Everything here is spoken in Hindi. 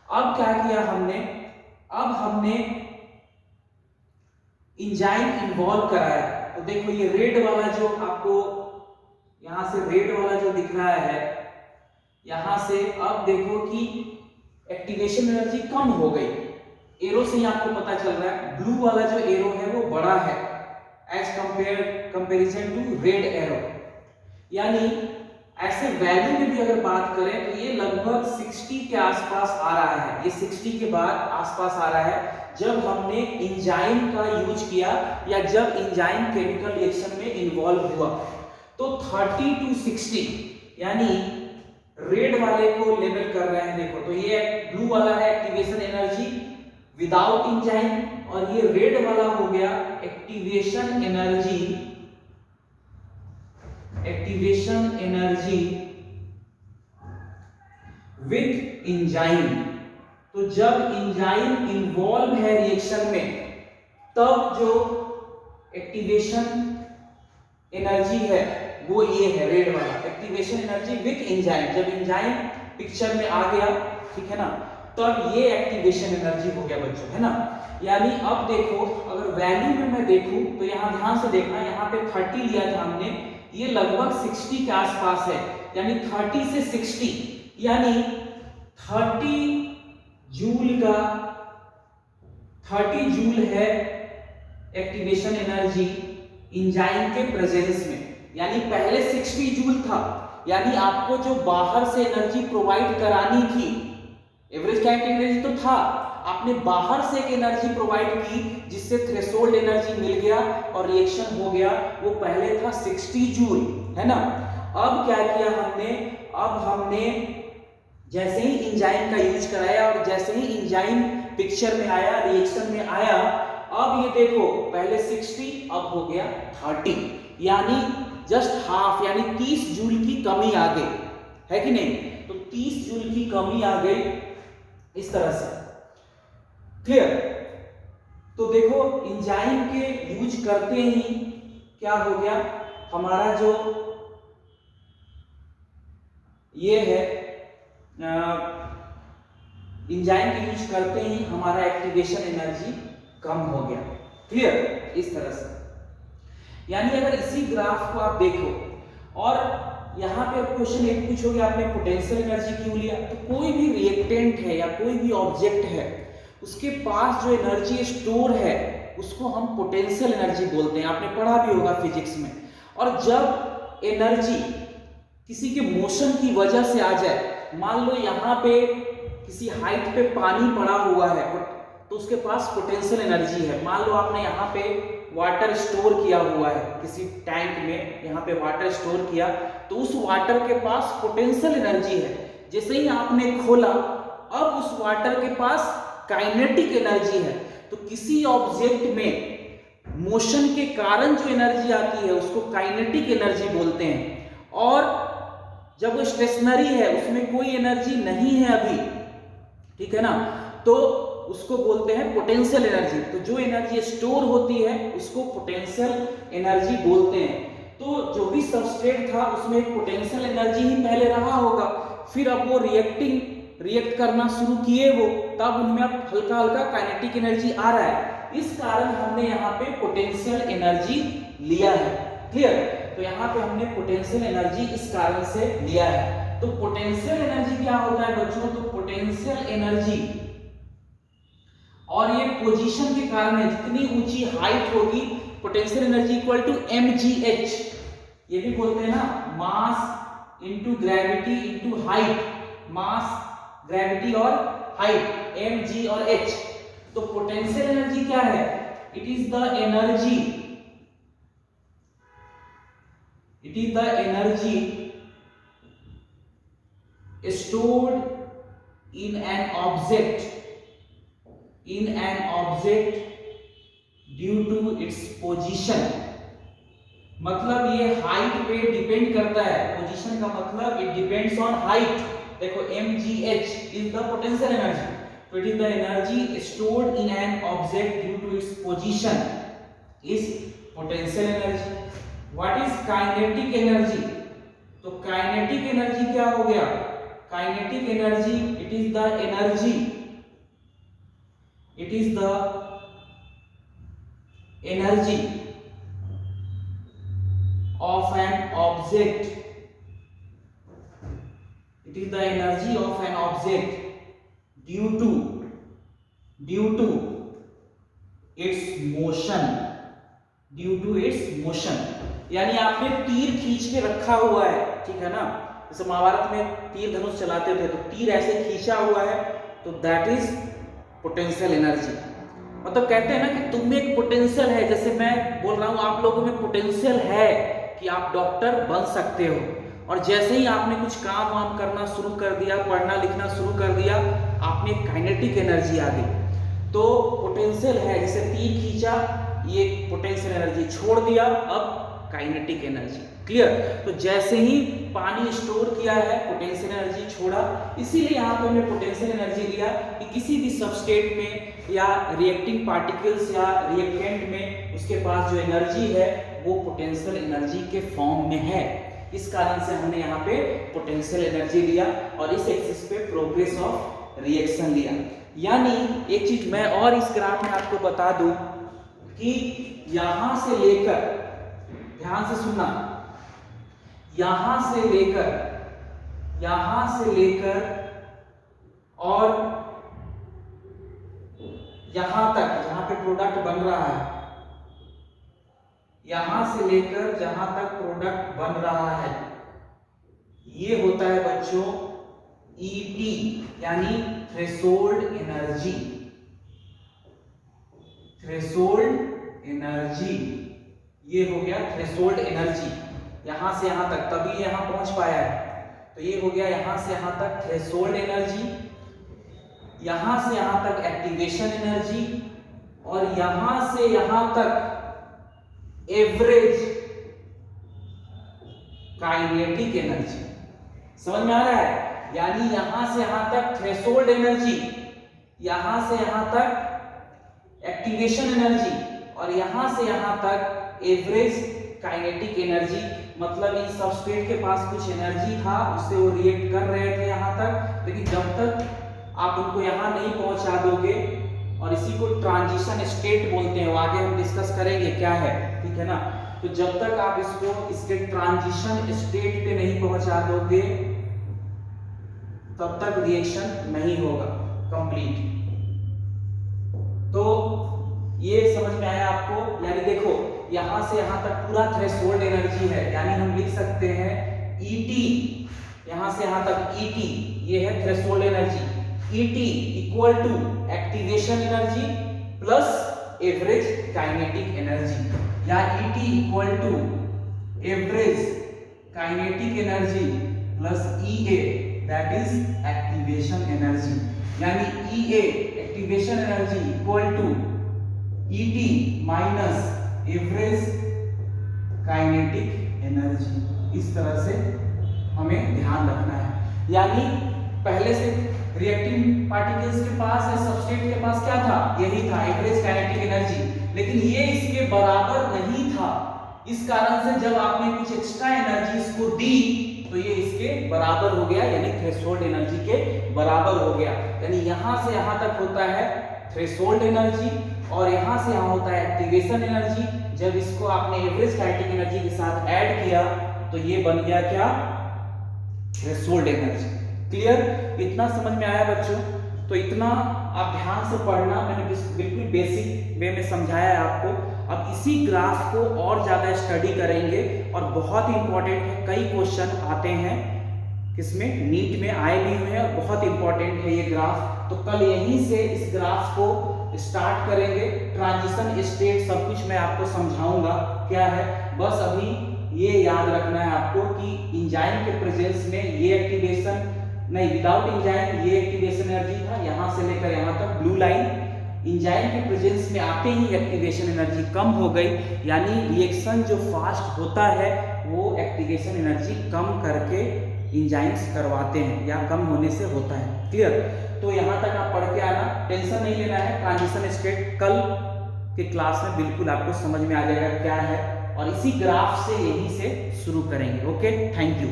अब क्या किया हमने, अब हमने एंजाइम इन्वॉल्व कराया। तो देखो ये रेड वाला जो आपको यहां से रेड वाला जो दिख रहा है, यहां से अब देखो कि एक्टिवेशन एनर्जी कम हो गई, एरो से ही आपको पता चल रहा है। ब्लू वाला जो एरो है वो बड़ा है as comparison to red arrow, यानी ऐसे वैल्यू में भी अगर बात करें तो ये लगभग 60 के आसपास आ रहा है, ये 60 के बाद आसपास आ रहा है जब हमने एंजाइम का यूज किया या जब एंजाइम केमिकल रिएक्शन में इन्वॉल्व हुआ। तो 30 to 60 यानी रेड वाले को लेबल कर रहे हैं। देखो तो ये ब्लू वाला है एक्टिवेशन एनर्जी विदाउट एंजाइम और ये रेड वाला हो गया एक्टिवेशन एनर्जी विद एंजाइम। तो जब एंजाइम इन्वॉल्व है रिएक्शन में तब जो एक्टिवेशन एनर्जी है वो ये है रेड वाला एक्टिवेशन एनर्जी विद एंजाइम। जब एंजाइम पिक्चर में आ गया, ठीक है ना, तब ये एक्टिवेशन एनर्जी हो गया बच्चों, है ना। यानी अब देखो अगर वैल्यू में मैं देखूं तो यहां ध्यान से देखना, यहां पे 30 लिया था हमने, ये लगभग 60 के आसपास है, यानी 30 से 60 यानी 30 जूल है एक्टिवेशन एनर्जी एंजाइम के प्रेजेंस में। यानी पहले 60 जूल था, यानी आपको जो बाहर से एनर्जी प्रोवाइड करानी थी, एवरेज काइनेटिक एनर्जी तो था, आपने बाहर से एक एनर्जी प्रोवाइड की जिससे थ्रेशोल्ड एनर्जी मिल गया और रिएक्शन हो गया, वो पहले था 60 जूल, है ना। अब क्या किया हमने, अब हमने जैसे ही एंजाइम का यूज कराया और जैसे ही एंजाइम पिक्चर में आया, रिएक्शन में आया, अब ये देखो पहले 60 अब हो गया 30, यानी जस्ट हाफ, यानी 30 जूल की कमी आ गई, है कि नहीं। तो 30 जूल की कमी आ गई इस तरह से, क्लियर। तो देखो एंजाइम के यूज करते ही क्या हो गया, हमारा जो ये है एंजाइम के यूज करते ही हमारा एक्टिवेशन एनर्जी कम हो गया, क्लियर, इस तरह से। यानी अगर इसी ग्राफ को आप देखो और यहाँ पे क्वेश्चन एक पूछोगे आपने पोटेंशियल एनर्जी क्यों लिया, तो कोई भी रिएक्टेंट है या कोई भी ऑब्जेक्ट है उसके पास जो एनर्जी स्टोर है उसको हम पोटेंशियल एनर्जी बोलते हैं, आपने पढ़ा भी होगा फिजिक्स में। और जब एनर्जी किसी के मोशन की वजह से आ जाए, मान लो यहाँ पे किसी हाइट पे पानी पड़ा हुआ है तो उसके पास पोटेंशियल एनर्जी है। मान लो आपने यहाँ पे वाटर स्टोर किया हुआ है किसी टैंक में, यहाँ पे वाटर स्टोर किया तो उस वाटर के पास पोटेंशियल एनर्जी है। जैसे ही आपने खोला अब उस वाटर के पास काइनेटिक एनर्जी है। तो किसी ऑब्जेक्ट में मोशन के कारण जो एनर्जी आती है उसको काइनेटिक एनर्जी बोलते हैं, और जब वो स्टेशनरी है उसमें कोई एनर्जी नहीं है अभी, ठीक है ना, तो उसको बोलते हैं पोटेंशियल एनर्जी। तो जो एनर्जी स्टोर होती है उसको पोटेंशियल एनर्जी बोलते हैं। तो जो भी सबस्ट्रेट था उसमें एक पोटेंशियल एनर्जी ही पहले रहा होगा, फिर अब वो रिएक्ट करना शुरू किए वो, तब उनमें अब हल्का हल्का काइनेटिक एनर्जी आ रहा है, इस कारण हमने यहाँ पे पोटेंशियल एनर्जी लिया है, क्लियर। तो यहाँ पे हमने पोटेंशियल एनर्जी इस कारण से लिया है। तो पोटेंशियल एनर्जी क्या होता है बच्चों, तो पोटेंशियल एनर्जी और ये पोजीशन के कारण है, जितनी ऊंची हाइट होगी potential energy equal to mgh, ये भी बोलते हैं ना mass into gravity into height, mass gravity और हाइट mg और h। तो पोटेंशियल एनर्जी क्या है, it is the energy stored in an object due to its position। मतलब ये हाइट पे डिपेंड करता है, पोजीशन का मतलब इट डिपेंड्स ऑन हाइट। देखो mgh is the potential energy, तो it is the energy stored in an object due to its position is potential energy. What is kinetic energy, तो काइनेटिक एनर्जी क्या हो गया, kinetic energy, it is the energy, it is the energy of an object, it is the energy of an object due to its motion, due to its motion. यानी आपने तीर खींच के रखा हुआ है, ठीक है ना, जैसे महाभारत में तीर धनुष चलाते थे तो तीर ऐसे खींचा हुआ है, तो दैट इज पोटेंशियल एनर्जी। मतलब कहते हैं ना कि तुम में एक पोटेंशियल है, जैसे मैं बोल रहा हूं आप लोगों में पोटेंशियल है कि आप डॉक्टर बन सकते हो, और जैसे ही आपने कुछ काम वाम करना शुरू कर दिया, पढ़ना लिखना शुरू कर दिया, आपने काइनेटिक एनर्जी आ गई। तो पोटेंशियल है, जैसे तीर खींचा, ये पोटेंशियल एनर्जी, छोड़ दिया, अब काइनेटिक एनर्जी। क्लियर? तो जैसे ही पानी स्टोर किया है, पोटेंशियल एनर्जी छोड़ा, इसीलिए यहाँ पे हमने पोटेंशियल एनर्जी लिया कि किसी भी सबस्टेट में या रिएक्टिंग पार्टिकल्स या रिएक्टेंट में उसके पास जो एनर्जी है वो पोटेंशियल एनर्जी के फॉर्म में है। इस कारण से हमने यहाँ पे पोटेंशियल एनर्जी लिया और इस एक्सिस पे प्रोग्रेस ऑफ रिएक्शन लिया। यानी एक चीज मैं और इस ग्राफ में आपको बता दूं कि यहां से लेकर, ध्यान से सुनना, यहां से लेकर और यहां तक जहां पे प्रोडक्ट बन रहा है, यहां से लेकर जहां तक प्रोडक्ट बन रहा है, ये होता है बच्चों ET, यानी थ्रेशोल्ड एनर्जी। थ्रेशोल्ड एनर्जी, ये हो गया थ्रेशोल्ड एनर्जी, यहां से यहां तक, तभी यहां पहुंच पाया है। तो ये हो गया यहां से यहां तक थ्रेशोल्ड एनर्जी, यहां से यहां तक एक्टिवेशन एनर्जी, और यहां से यहां तक एवरेज काइनेटिक एनर्जी। समझ में आ रहा है? यानी यहां से यहां तक थ्रेशोल्ड एनर्जी, यहां से यहां तक एक्टिवेशन एनर्जी, और यहां से यहां तक एवरेज काइनेटिक एनर्जी। मतलब इन सबस्ट्रेट के पास कुछ एनर्जी था, उससे वो रिएक्ट कर रहे थे यहां तक, लेकिन जब तक आप उनको यहां नहीं पहुंचा दोगे, और इसी को ट्रांजिशन स्टेट बोलते हैं, वो आगे हम डिस्कस करेंगे क्या है, ठीक है ना। तो जब तक आप इसको इसके ट्रांजिशन स्टेट पे नहीं पहुंचा दोगे तब तक रिएक्शन नहीं होगा कंप्लीट। तो ये समझ में आया आपको? यानी देखो यहां से यहां तक पूरा थ्रेशोल्ड एनर्जी है, यानी हम लिख सकते हैं ET, यहां से यहां तक ET, ये है threshold energy. ET equal to activation energy plus average kinetic energy, या ET equal to average kinetic energy plus EA, that is activation energy. यानी EA activation energy equal to ET minus average kinetic energy. इस तरह से हमें ध्यान रखना है। यानी पहले से रिएक्टिंग पार्टिकल्स के पास या सबस्ट्रेट के पास क्या था? यही था, एवरेज काइनेटिक एनर्जी, लेकिन ये इसके बराबर नहीं था। इस कारण से जब आपने कुछ एक्स्ट्रा एनर्जी इसको दी तो ये इसके बराबर हो गया, यानी थ्रेशोल्ड एनर्जी के बराबर हो गया। यानी यहां से यहां तक होता है थ्रेशोल्ड एनर्जी, और यहां से यहां होता है एक्टिवेशन एनर्जी। जब इसको आपने एवरेज काइनेटिक एनर्जी के साथ ऐड किया तो ये बन गया क्या? Threshold energy. क्लियर? इतना समझ में आया बच्चों? तो इतना आप ध्यान से पढ़ना, मैंने बिल्कुल बेसिक वे में समझाया है आपको। अब इसी ग्राफ को और ज्यादा स्टडी करेंगे, और बहुत इंपॉर्टेंट है, कई क्वेश्चन आते हैं किसमें, नीट में आए भी हुए हैं, और बहुत इंपॉर्टेंट है ये ग्राफ। तो कल यहीं से इस ग्राफ को स्टार्ट करेंगे। ट्रांजिशन स्टेट सब कुछ मैं आपको समझाऊंगा क्या है, बस अभी ये याद रखना है आपको कि एंजाइम के प्रेजेंस में ये एक्टिवेशन नहीं, विदाउट एंजाइम ये एक्टिवेशन एनर्जी था, यहां से लेकर यहां तक ब्लू लाइन। एंजाइम के प्रेजेंस में आते ही एक्टिवेशन एनर्जी कम हो गई, यानी रिएक्शन जो फास्ट होता है वो एक्टिवेशन एनर्जी कम करके एंजाइम्स करवाते हैं, या कम होने से होता है। क्लियर? तो यहां तक आप पढ़ के आना, टेंशन नहीं लेना है। ट्रांजिशन स्टेट कल के क्लास में बिल्कुल आपको समझ में आ जाएगा क्या है, और इसी ग्राफ से यहीं से शुरू करेंगे। Okay, thank you.